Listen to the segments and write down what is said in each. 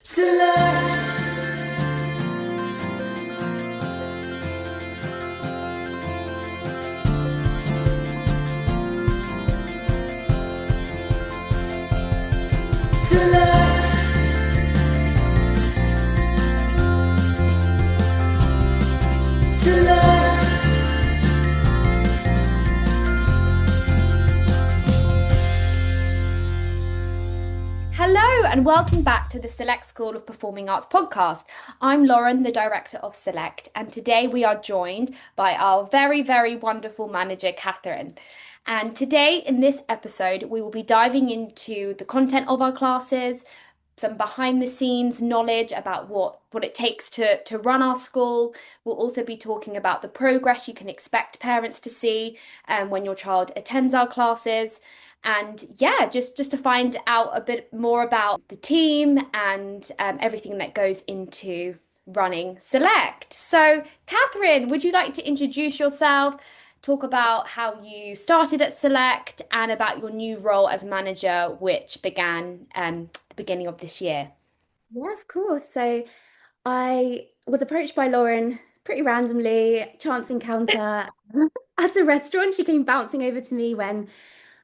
Select, select, select. Hello and welcome back to the Select School of Performing Arts podcast. I'm Lauren, the director of Select, and today we are joined by our very, very wonderful manager, Catherine. And today, in this episode, we will be diving into the content of our classes, some behind the scenes knowledge about what it takes to run our school. We'll also be talking about the progress you can expect parents to see when your child attends our classes. And yeah, just to find out a bit more about the team and everything that goes into running Select. So, Catherine, would you like to introduce yourself, talk about how you started at Select, and about your new role as manager, which began the beginning of this year? Yeah, of course. So I was approached by Lauren pretty randomly, chance encounter at a restaurant. She came bouncing over to me when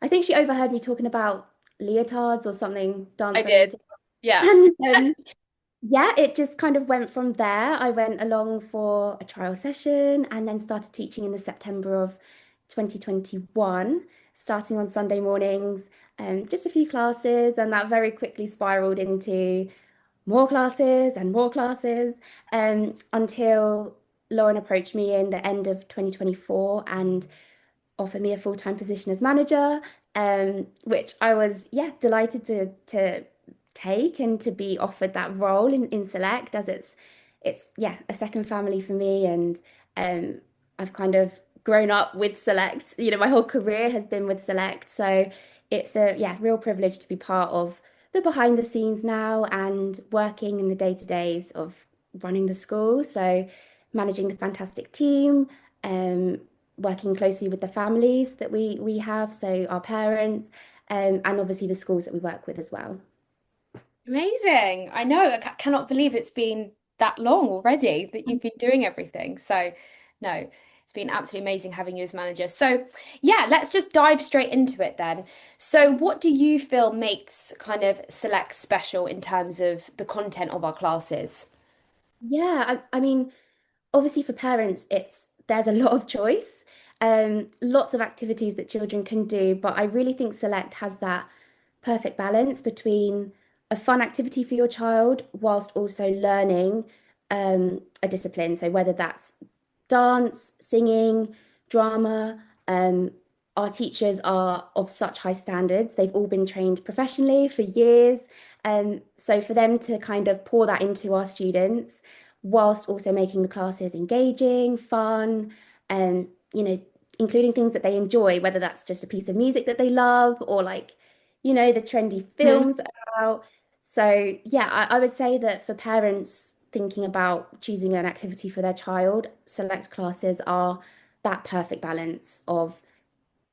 I think she overheard me talking about leotards or something I dance did. related. Yeah. And yeah, it just kind of went from there. I went along for a trial session and then started teaching in the September of 2021, starting on Sunday mornings, just a few classes, and that very quickly spiraled into more classes, until Lauren approached me in the end of 2024 and offered me a full-time position as manager, which I was, yeah, delighted to take and to be offered that role in Select, as it's yeah, a second family for me. And I've kind of grown up with Select. My whole career has been with Select. So it's a, yeah, real privilege to be part of the behind the scenes now and working in the day-to-days of running the school. So managing the fantastic team, working closely with the families that we have, so our parents, and obviously the schools that we work with as well. Amazing. I know. Cannot believe it's been that long already that you've been doing everything. So, no, it's been absolutely amazing having you as manager. So, yeah, let's just dive straight into it then. So, what do you feel makes kind of Select special in terms of the content of our classes? Yeah, I mean, obviously for parents, there's a lot of choice, lots of activities that children can do, but I really think Select has that perfect balance between a fun activity for your child whilst also learning a discipline. So whether that's dance, singing, drama, our teachers are of such high standards. They've all been trained professionally for years. So for them to kind of pour that into our students whilst also making the classes engaging, fun, and including things that they enjoy, whether that's just a piece of music that they love or like, the trendy Mhm. films that are out. So yeah, I would say that for parents thinking about choosing an activity for their child, Select classes are that perfect balance of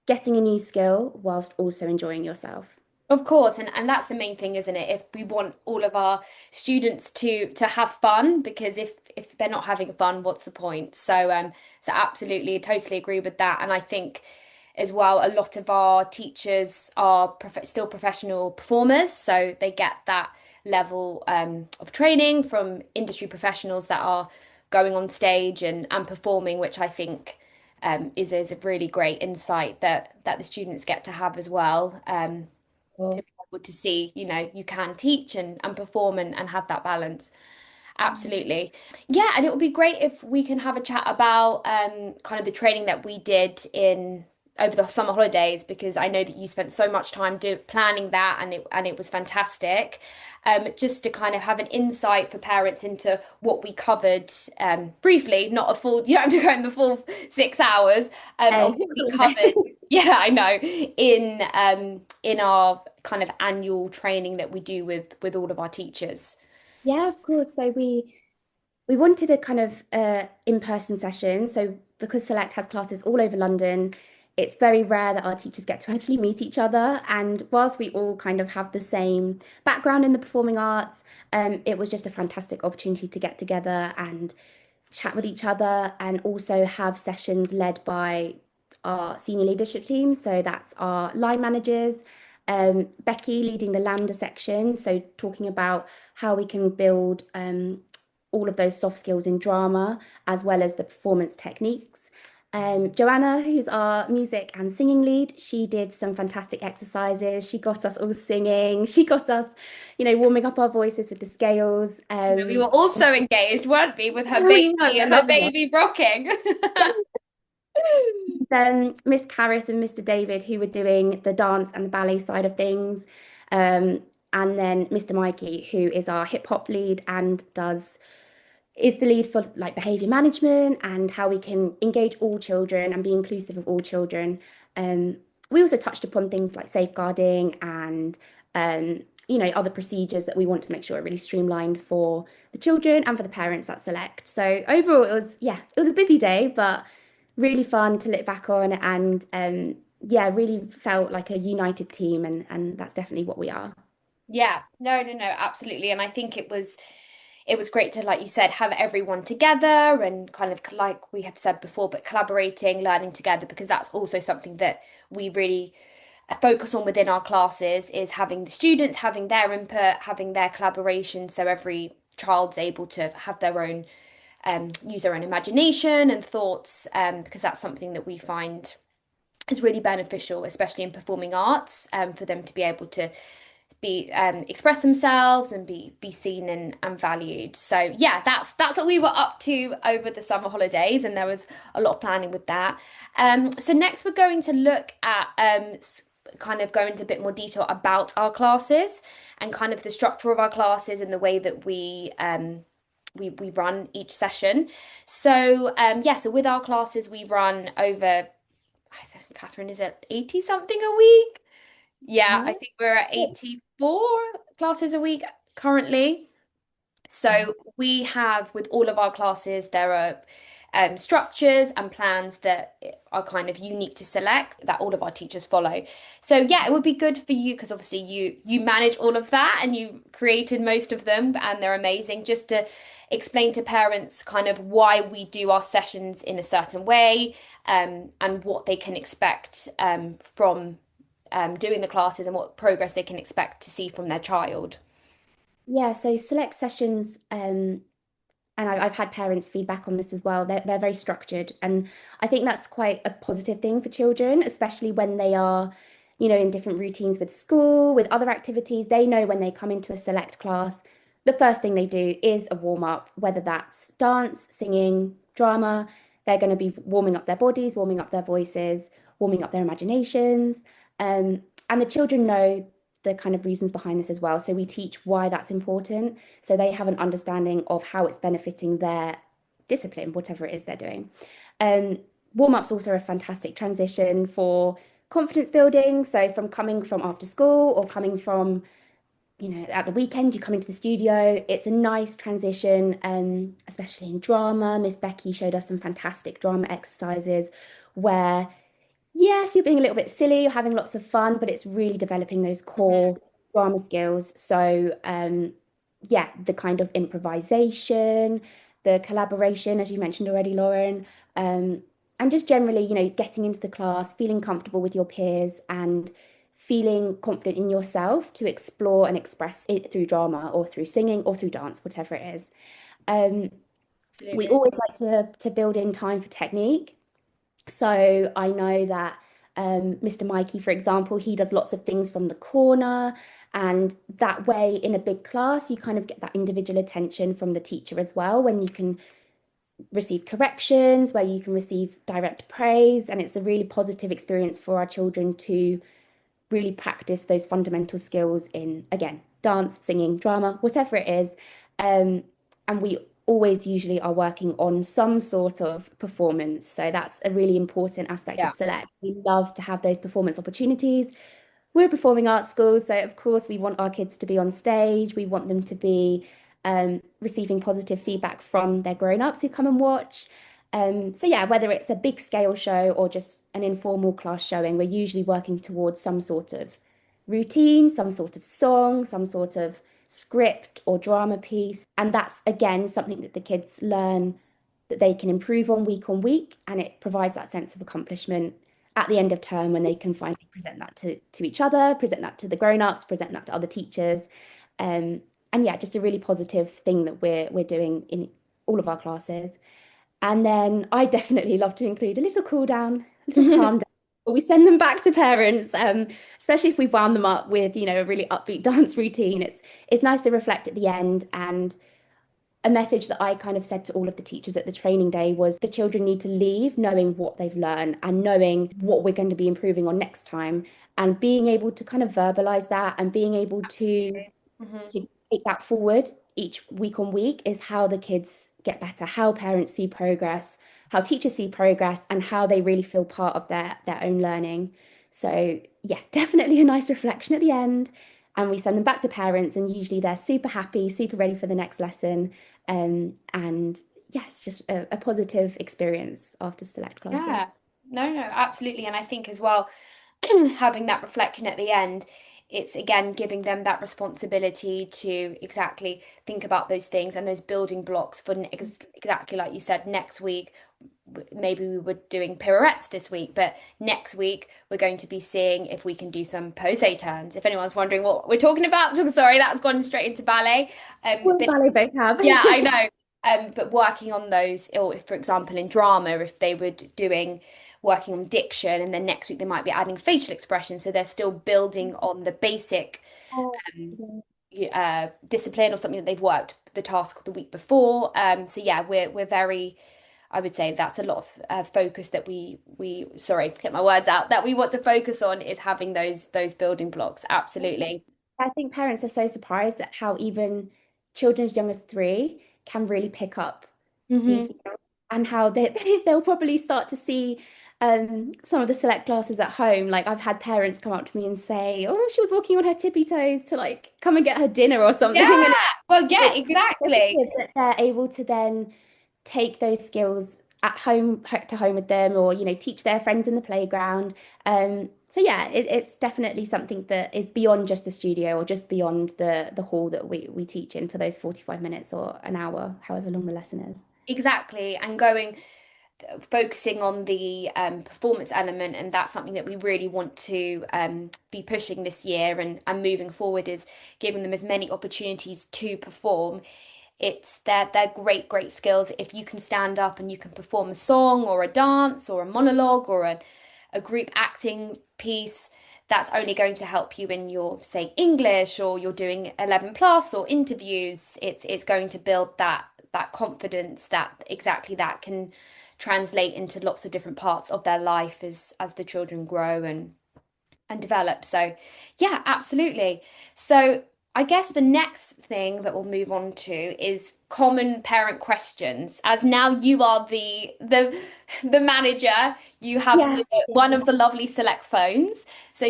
getting a new skill whilst also enjoying yourself. Of course, and that's the main thing, isn't it? If we want all of our students to have fun, because if they're not having fun, what's the point? So absolutely, totally agree with that. And I think as well, a lot of our teachers are still professional performers, so they get that level of training from industry professionals that are going on stage and performing, which I think is a really great insight that the students get to have as well. To Or be able to see, you can teach and perform and have that balance. Absolutely. Yeah, and it would be great if we can have a chat about kind of the training that we did in over the summer holidays, because I know that you spent so much time planning that, and it was fantastic. Just to kind of have an insight for parents into what we covered briefly, not a full, you don't have to go in the full 6 hours of hey, what we covered. Yeah, I know in our kind of annual training that we do with all of our teachers. yeah, of course. So we wanted a kind of in-person session. So because Select has classes all over London, it's very rare that our teachers get to actually meet each other. And whilst we all kind of have the same background in the performing arts, it was just a fantastic opportunity to get together and chat with each other and also have sessions led by our senior leadership team. So that's our line managers, Becky leading the Lambda section. So talking about how we can build all of those soft skills in drama as well as the performance techniques. Joanna, who's our music and singing lead, she did some fantastic exercises. She got us all singing. She got us, warming up our voices with the scales. We were also engaged, weren't we, with Yeah, we were. We her loved it. baby rocking. Then Miss Carris and Mr. David, who were doing the dance and the ballet side of things. Um, and then Mr. Mikey, who is our hip hop lead and is the lead for like behavior management and how we can engage all children and be inclusive of all children. Um, we also touched upon things like safeguarding and other procedures that we want to make sure are really streamlined for the children and for the parents at Select. So overall, it was a busy day, but really fun to look back on and really felt like a united team and that's definitely what we are. Yeah, no, absolutely. And I think it was great to, like you said, have everyone together and kind of like we have said before, but collaborating, learning together, because that's also something that we really focus on within our classes is having the students having their input, having their collaboration, so every child's able to have their own use their own imagination and thoughts, because that's something that we find is really beneficial, especially in performing arts, for them to be able to be express themselves and be seen and valued. So yeah, that's what we were up to over the summer holidays, and there was a lot of planning with that. So next we're going to look at kind of go into a bit more detail about our classes and kind of the structure of our classes and the way that we run each session. So so with our classes we run over, I think, Catherine, is it 80 something a week? Yeah, I Yeah. think we're at 84 classes a week currently. So we have, with all of our classes, there are structures and plans that are kind of unique to Select that all of our teachers follow. So yeah, it would be good for you because obviously you manage all of that and you created most of them and they're amazing. Just to explain to parents kind of why we do our sessions in a certain way, and what they can expect from doing the classes and what progress they can expect to see from their child. Yeah, so select sessions, and I've had parents feedback on this as well. They're very structured, and I think that's quite a positive thing for children, especially when they are, in different routines with school, with other activities. They know when they come into a select class, the first thing they do is a warm up, whether that's dance, singing, drama. They're going to be warming up their bodies, warming up their voices, warming up their imaginations. And the children know the kind of reasons behind this as well. So we teach why that's important. So they have an understanding of how it's benefiting their discipline, whatever it is they're doing. Um, Warm-ups also are a fantastic transition for confidence building. So from coming from after school or coming from, at the weekend, you come into the studio. It's a nice transition, especially in drama. Miss Becky showed us some fantastic drama exercises where yes, you're being a little bit silly, you're having lots of fun, but it's really developing those core drama skills. So, the kind of improvisation, the collaboration, as you mentioned already, Lauren, and just generally, getting into the class, feeling comfortable with your peers and feeling confident in yourself to explore and express it through drama or through singing or through dance, whatever it is. Um, we Absolutely. always like to build in time for technique. So I know that Mr. Mikey, for example, he does lots of things from the corner. And that way, in a big class, you kind of get that individual attention from the teacher as well, when you can receive corrections, where you can receive direct praise. And it's a really positive experience for our children to really practice those fundamental skills in, again, dance, singing, drama, whatever it is. And we always usually are working on some sort of performance. So that's a really important aspect of Yeah. Select. We love to have those performance opportunities. We're a performing arts school, so of course we want our kids to be on stage. We want them to be receiving positive feedback from their grown-ups who come and watch. So yeah, whether it's a big scale show or just an informal class showing, we're usually working towards some sort of routine, some sort of song, some sort of script or drama piece. And that's again something that the kids learn that they can improve on week, and it provides that sense of accomplishment at the end of term when they can finally present that to each other, present that to the grown-ups, present that to other teachers. Um, and yeah, just a really positive thing that we're doing in all of our classes. And then I definitely love to include a little cool down, a little calm down. We send them back to parents, especially if we've wound them up with, a really upbeat dance routine. It's nice to reflect at the end. And a message that I kind of said to all of the teachers at the training day was the children need to leave knowing what they've learned and knowing what we're going to be improving on next time, and being able to kind of verbalize that and being able Absolutely. Hmm. to take that forward each week on week is how the kids get better, how parents see progress, how teachers see progress, and how they really feel part of their own learning. So yeah, definitely a nice reflection at the end. And we send them back to parents, and usually they're super happy, super ready for the next lesson. And yes, just a positive experience after select classes. Yeah. No, no, absolutely. And I think as well, having that reflection at the end, it's again giving them that responsibility to exactly think about those things and those building blocks for exactly like you said, next week. Maybe we were doing pirouettes this week, but next week we're going to be seeing if we can do some pose turns. If anyone's wondering what we're talking about, sorry, that's gone straight into ballet. Well, But ballet vocab. yeah, I know. But working on those, or if, for example, in drama, if they were doing working on diction, and then next week they might be adding facial expression, so they're still building on the basic Oh, um, yeah. discipline or something that they've worked the task the week before. So yeah, we're very. I would say that's a lot of focus that we sorry to get my words out that we want to focus on is having those building blocks. Absolutely. I think parents are so surprised at how even children as young as 3 can really pick up these Hmm. skills, and how they'll probably start to see some of the select classes at home. Like I've had parents come up to me and say, "Oh, she was walking on her tippy toes to like come and get her dinner or something," Yeah. and Well, yeah, it's really exactly. positive that they're able to then take those skills at home to home with them, or teach their friends in the playground. So yeah, it's definitely something that is beyond just the studio or just beyond the hall that we teach in for those 45 minutes or an hour, however long the lesson is. Exactly. And focusing on the performance element, and that's something that we really want to be pushing this year and moving forward is giving them as many opportunities to perform. It's they're great skills. If you can stand up and you can perform a song or a dance or a monologue or a group acting piece, that's only going to help you in your, say, English, or you're doing 11 plus or interviews. It's going to build that confidence that exactly that can translate into lots of different parts of their life as the children grow and develop. So, yeah, absolutely. So, I guess the next thing that we'll move on to is common parent questions. As now you are the manager, you have Yes. one of the lovely select phones. So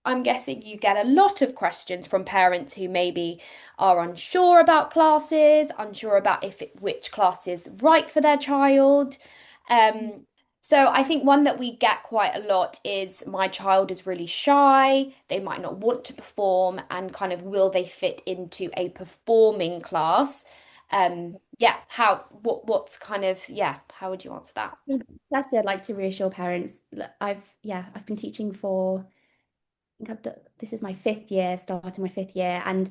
I'm guessing you get a lot of questions from parents who maybe are unsure about classes, unsure about which class is right for their child. Um, so I think one that we get quite a lot is my child is really shy, they might not want to perform, and kind of will they fit into a performing class? Yeah, what's kind of, yeah, how would you answer that? Firstly, I'd like to reassure parents that I've been teaching for, I think this is my 5th year, starting my 5th year, and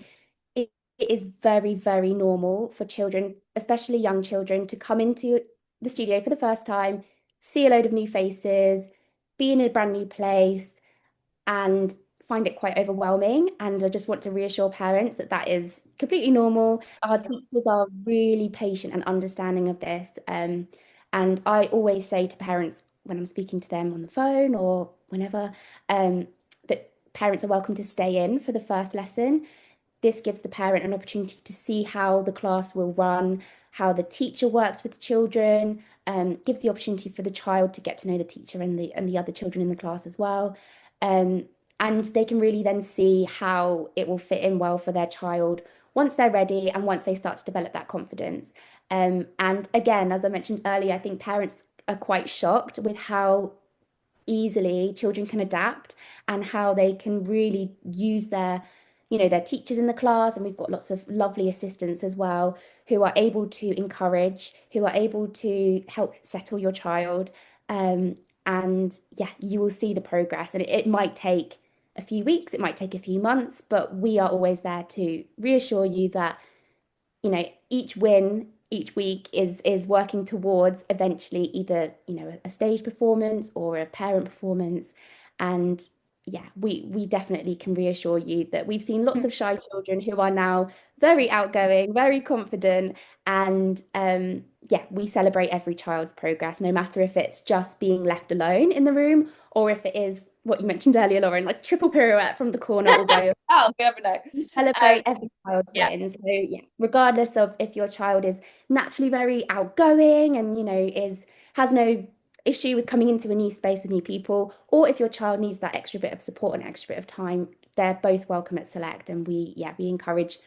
it is very, very normal for children, especially young children, to come into the studio for the first time, see a load of new faces, be in a brand new place, and find it quite overwhelming. And I just want to reassure parents that that is completely normal. Our teachers are really patient and understanding of this. And I always say to parents when I'm speaking to them on the phone or whenever, that parents are welcome to stay in for the first lesson. This gives the parent an opportunity to see how the class will run, how the teacher works with the children, gives the opportunity for the child to get to know the teacher and the other children in the class as well. Um, and they can really then see how it will fit in well for their child once they're ready and once they start to develop that confidence. And again, as I mentioned earlier, I think parents are quite shocked with how easily children can adapt and how they can really use their teachers in the class. And we've got lots of lovely assistants as well who are able to encourage, who are able to help settle your child. Um, and yeah, you will see the progress. And it might take a few weeks, it might take a few months, but we are always there to reassure you that each win each week is working towards eventually either a stage performance or a parent performance. And yeah, we definitely can reassure you that we've seen lots of shy children who are now very outgoing, very confident. And yeah, we celebrate every child's progress, no matter if it's just being left alone in the room or if it is what you mentioned earlier, Lauren, like triple pirouette from the corner or go. Oh, you never know. Celebrate every child's Yeah. win. So yeah, regardless of if your child is naturally very outgoing and is has no issue with coming into a new space with new people, or if your child needs that extra bit of support and extra bit of time, they're both welcome at Select. And we encourage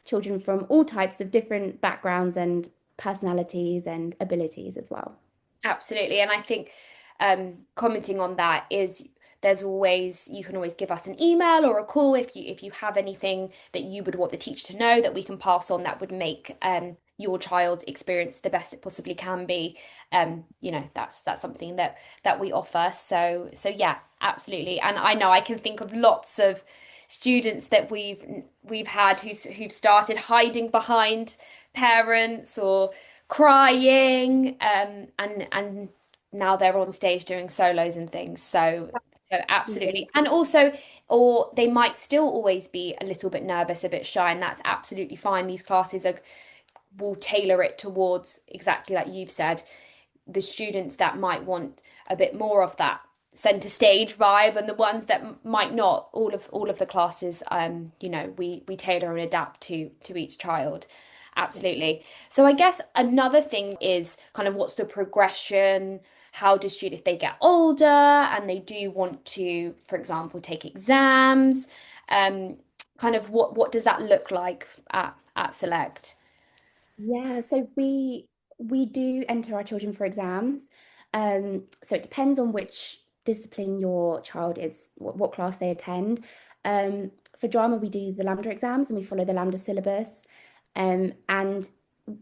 children from all types of different backgrounds and personalities and abilities as well. Absolutely. And I think commenting on that is you can always give us an email or a call if you have anything that you would want the teacher to know that we can pass on that would make your child's experience the best it possibly can be. That's something that we offer. So yeah, absolutely. And I know I can think of lots of students that we've had who've started hiding behind parents or crying, and now they're on stage doing solos and things. So absolutely. And also, or they might still always be a little bit nervous, a bit shy, and that's absolutely fine. These classes will tailor it towards exactly like you've said, the students that might want a bit more of that center stage vibe and the ones that might not. All of the classes, we tailor and adapt to each child. Absolutely. So I guess another thing is kind of what's the progression? How do students, if they get older and they do want to, for example, take exams, um, kind of what does that look like at Select? Yeah, so we do enter our children for exams. So it depends on which discipline your child is, what class they attend. For drama, we do the Lambda exams and we follow the Lambda syllabus. And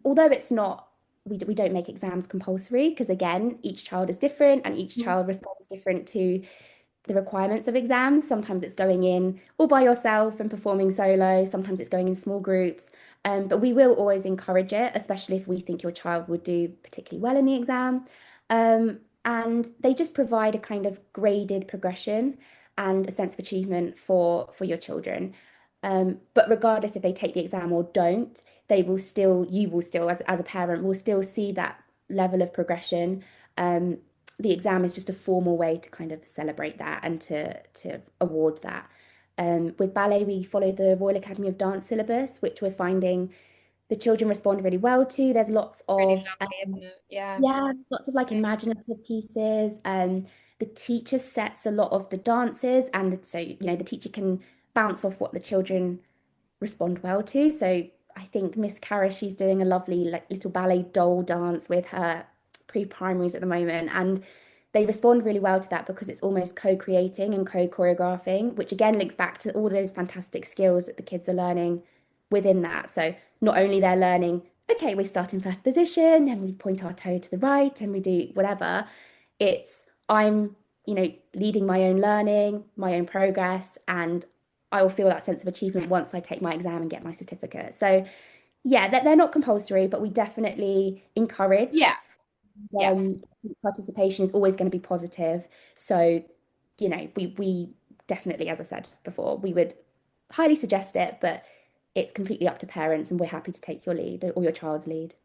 although it's not, we don't make exams compulsory because again, each child is different and each Mhm. child responds different to the requirements of exams. Sometimes it's going in all by yourself and performing solo. Sometimes it's going in small groups. But we will always encourage it, especially if we think your child would do particularly well in the exam. And they just provide a kind of graded progression and a sense of achievement for your children. But regardless if they take the exam or don't, you will still, as a parent, will still see that level of progression. Um, the exam is just a formal way to kind of celebrate that and to award that. With ballet, we follow the Royal Academy of Dance syllabus, which we're finding the children respond really well to. There's lots Really of lovely, isn't it? Yeah. yeah, lots of like imaginative pieces. The teacher sets a lot of the dances, and so the teacher can bounce off what the children respond well to. So I think Miss Cara, she's doing a lovely like little ballet doll dance with her pre-primaries at the moment, and they respond really well to that because it's almost co-creating and co-choreographing, which again links back to all those fantastic skills that the kids are learning within that. So not only they're learning, okay, we start in first position and we point our toe to the right and we do whatever. It's I'm, leading my own learning, my own progress, and I will feel that sense of achievement once I take my exam and get my certificate. So yeah, they're not compulsory, but we definitely encourage. Yeah. Yeah. Participation is always going to be positive. So, we definitely, as I said before, we would highly suggest it, but it's completely up to parents, and we're happy to take your lead or your child's lead.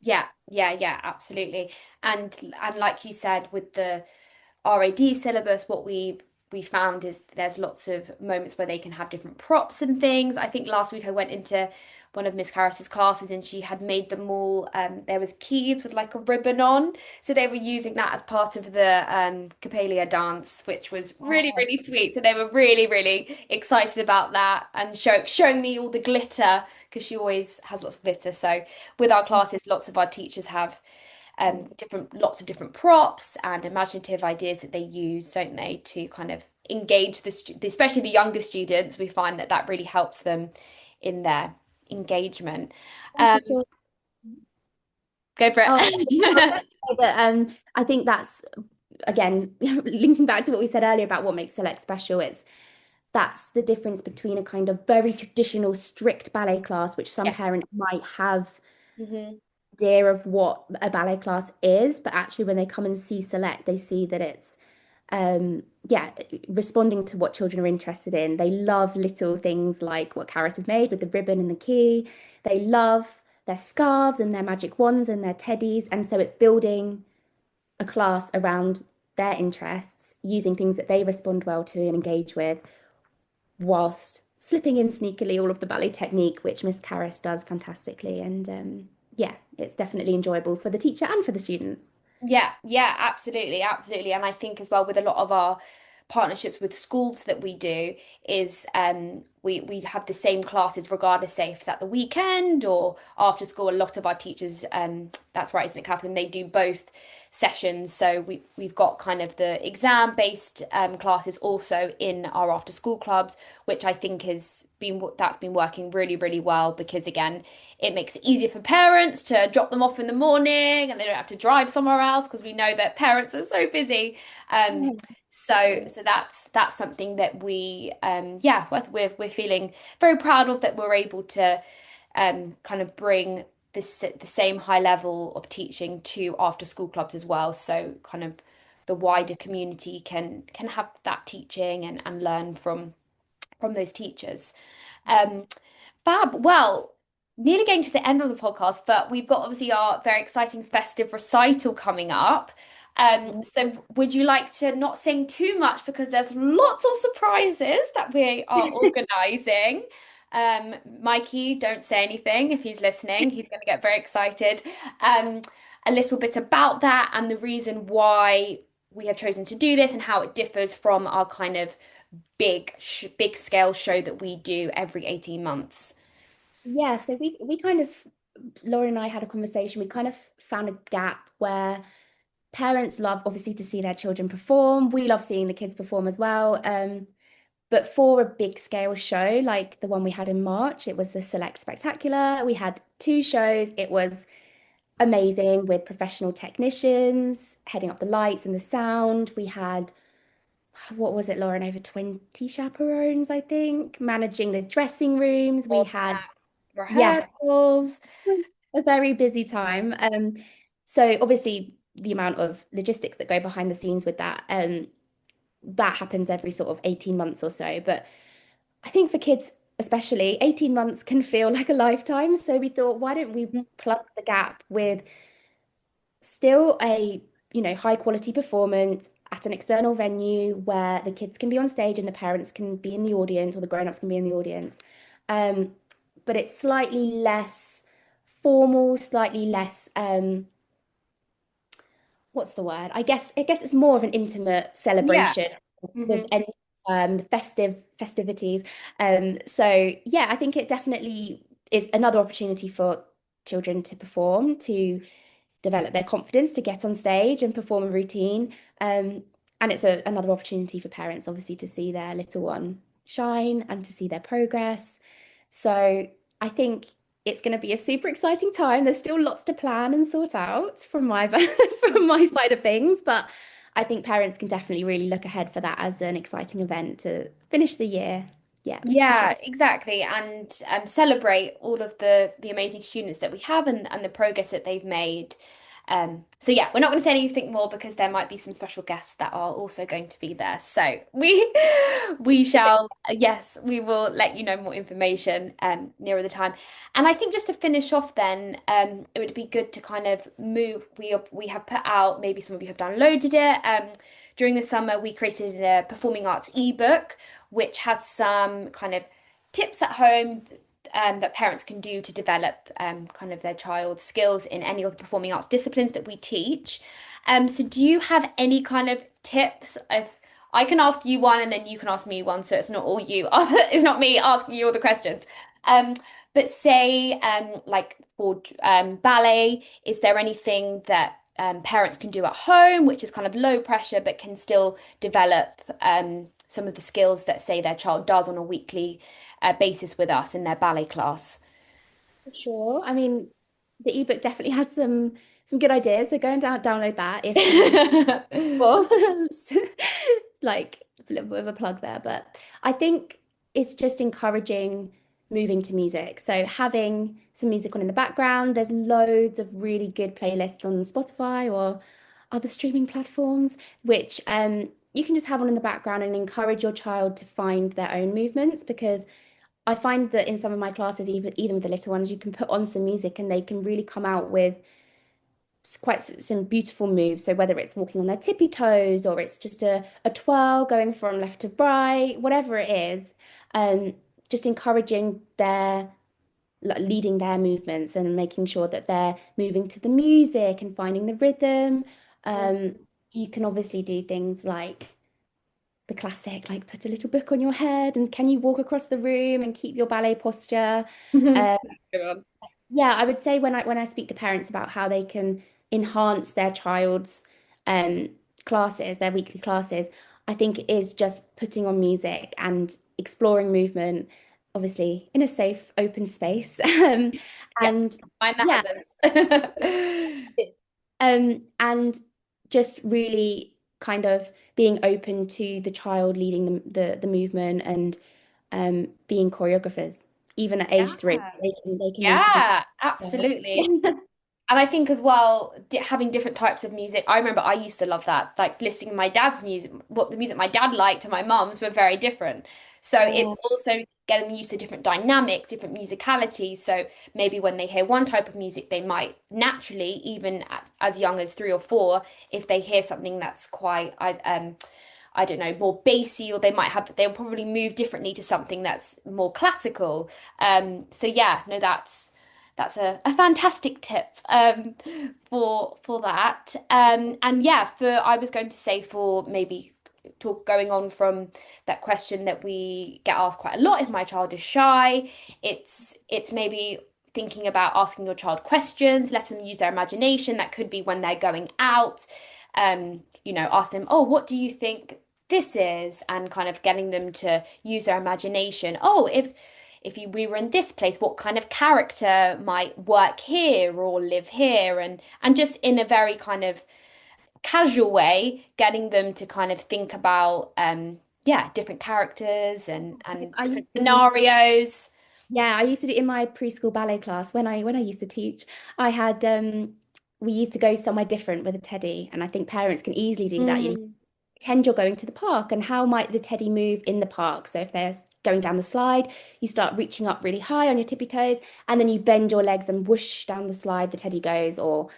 Yeah, absolutely. And like you said, with the RAD syllabus, what we we found is there's lots of moments where they can have different props and things. I think last week I went into one of Miss Harris's classes and she had made them all there was keys with like a ribbon on. So they were using that as part of the Capelia dance, which was really, Oh, really sweet. So they were really, really excited about that and showing me all the glitter because she always has lots of glitter. So with our classes, lots of our teachers have different lots of different props and imaginative ideas that they use, don't they, to kind of engage especially the younger students. We find that that really helps them in their engagement. for Um, sure. Go for Oh, I was it. going to say that I think that's again linking back to what we said earlier about what makes Select special. It's that's the difference between a kind of very traditional strict ballet class, which some Yeah. parents might have Hmm. idea of what a ballet class is, but actually when they come and see Select, they see that it's yeah, responding to what children are interested in. They love little things like what Karis has made with the ribbon and the key. They love their scarves and their magic wands and their teddies. And so it's building a class around their interests, using things that they respond well to and engage with, whilst slipping in sneakily all of the ballet technique, which Miss Karis does fantastically. And yeah, it's definitely enjoyable for the teacher and for the students. Yeah, yeah, absolutely, absolutely. And I think as well with a lot of our partnerships with schools that we do is we have the same classes regardless say if it's at the weekend or after school. A lot of our teachers that's right, isn't it, Catherine? They do both sessions. So we've got kind of the exam based classes also in our after school clubs, which I think has been that's been working really, really well because again it makes it easier for parents to drop them off in the morning and they don't have to drive somewhere else because we know that parents are so busy. Um, so that's something that we yeah we're feeling very proud of that we're able to kind of bring the same high level of teaching to after school clubs as well. So kind of the wider community can have that teaching and learn from those teachers. Um, Fab. Well, nearly getting to the end of the podcast, but we've got obviously our very exciting festive recital coming up. So would you like to not sing too much because there's lots of surprises that we are organising? Mikey, don't say anything if he's listening. He's going to get very excited. Um, a little bit about that and the reason why we have chosen to do this and how it differs from our kind of big scale show that we do every 18 months. Yeah, so we kind of Laura and I had a conversation. We kind of found a gap where parents love obviously to see their children perform. We love seeing the kids perform as well. But for a big scale show like the one we had in March, it was the Select Spectacular. We had two shows. It was amazing with professional technicians heading up the lights and the sound. We had, what was it, Lauren, over 20 chaperones, I think, managing the dressing rooms. We All had, that yeah, rehearsals. a very busy time. So obviously the amount of logistics that go behind the scenes with that, that happens every sort of 18 months or so. But I think for kids, especially, 18 months can feel like a lifetime. So we thought, why don't we plug the gap with still a, high quality performance at an external venue where the kids can be on stage and the parents can be in the audience or the grown-ups can be in the audience. Um, but it's slightly less formal, slightly less what's the word? I guess it's more of an intimate Yeah. celebration Hmm. with any festivities. So yeah, I think it definitely is another opportunity for children to perform, to develop their confidence, to get on stage and perform a routine. And it's another opportunity for parents, obviously, to see their little one shine and to see their progress. So I think it's going to be a super exciting time. There's still lots to plan and sort out from my from my side of things, but I think parents can definitely really look ahead for that as an exciting event to finish the year. Yeah, for sure. Yeah, exactly. And celebrate all of the amazing students that we have and the progress that they've made. So yeah, we're not going to say anything more because there might be some special guests that are also going to be there. So we shall, yes, we will let you know more information nearer the time. And I think just to finish off then, it would be good to kind of move. We have put out, maybe some of you have downloaded it. During the summer, we created a performing arts ebook, which has some kind of tips at home that parents can do to develop kind of their child's skills in any of the performing arts disciplines that we teach. So do you have any kind of tips? If I can ask you one and then you can ask me one, so it's not all you, it's not me asking you all the questions. Um, but say like for ballet, is there anything that parents can do at home, which is kind of low pressure, but can still develop some of the skills that, say, their child does on a weekly basis with us in their ballet class? For sure. I mean, the ebook definitely has some good ideas. So go and download that if you well, like a little bit of a plug there. But I think it's just encouraging moving to music. So having some music on in the background. There's loads of really good playlists on Spotify or other streaming platforms, which you can just have on in the background and encourage your child to find their own movements because I find that in some of my classes, even with the little ones, you can put on some music and they can really come out with quite some beautiful moves. So whether it's walking on their tippy toes or it's just a twirl going from left to right, whatever it is, um, just encouraging their like, leading their movements and making sure that they're moving to the music and finding the rhythm. Um, you can obviously do things like the classic, like put a little book on your head and can you walk across the room and keep your ballet posture? Good Uh, one. yeah, I would say when I speak to parents about how they can enhance their child's um, classes, their weekly classes, I think it is just putting on music and exploring movement, obviously in a safe, open space. Yeah, And mind the yeah, hazards. and just really kind of being open to the child leading the movement and being choreographers, even at age 3, Yeah. they can move to Yeah, different. absolutely. And I think as well, di having different types of music. I remember I used to love that, like listening to my dad's music. What the music my dad liked and my mum's were very different. So Yeah. it's also getting used to different dynamics, different musicality. So maybe when they hear one type of music, they might naturally, even as young as 3 or 4, if they hear something that's quite, I don't know, more bassy, or they'll probably move differently to something that's more classical. So yeah, no, that's a fantastic tip for that. And yeah, for I was going to say for maybe talk going on from that question that we get asked quite a lot, if my child is shy, it's maybe thinking about asking your child questions, let them use their imagination. That could be when they're going out. Ask them, oh, what do you think this is? And kind of getting them to use their imagination. Oh, if we were in this place, what kind of character might work here or live here? And just in a very kind of casual way, getting them to kind of think about yeah, different characters and I different used to do scenarios. Yeah, I used to do in my preschool ballet class when I used to teach. I had we used to go somewhere different with a teddy, and I think parents can easily do that. You Mm. pretend you're going to the park, and how might the teddy move in the park? So if they're going down the slide, you start reaching up really high on your tippy toes, and then you bend your legs and whoosh down the slide, the teddy goes, or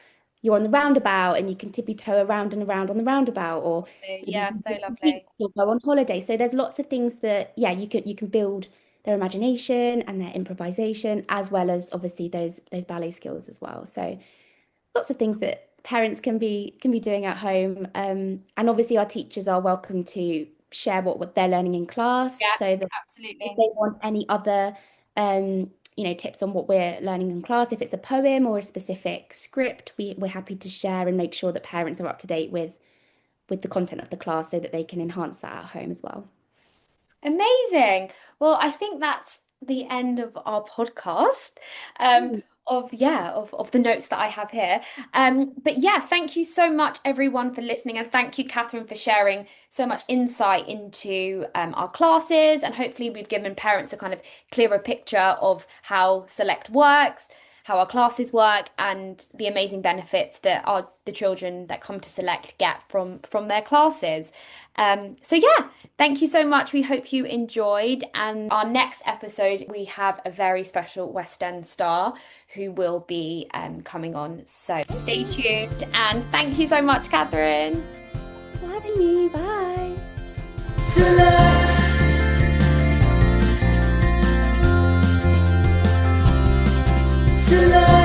you're on the roundabout and you can tippy toe around and around on the roundabout, or maybe you Yeah, can so visit the beach lovely. or go on holiday. So there's lots of things that, yeah, you can build their imagination and their improvisation, as well as obviously those ballet skills as well. So lots of things that parents can be doing at home. And obviously our teachers are welcome to share what they're learning in class, Yeah, so that if absolutely. they want any other tips on what we're learning in class, if it's a poem or a specific script, we're happy to share and make sure that parents are up to date with the content of the class so that they can enhance that at home as well. Amazing. Well, I think that's the end of our podcast. Mm. Of the notes that I have here. But yeah, thank you so much everyone for listening, and thank you, Catherine, for sharing so much insight into our classes. And hopefully we've given parents a kind of clearer picture of how Select works, how our classes work and the amazing benefits that the children that come to Select get from their classes. So yeah, thank you so much. We hope you enjoyed. And our next episode, we have a very special West End star who will be coming on. So stay tuned and thank you so much, Catherine. Thanks for having me. Bye. Select. Select.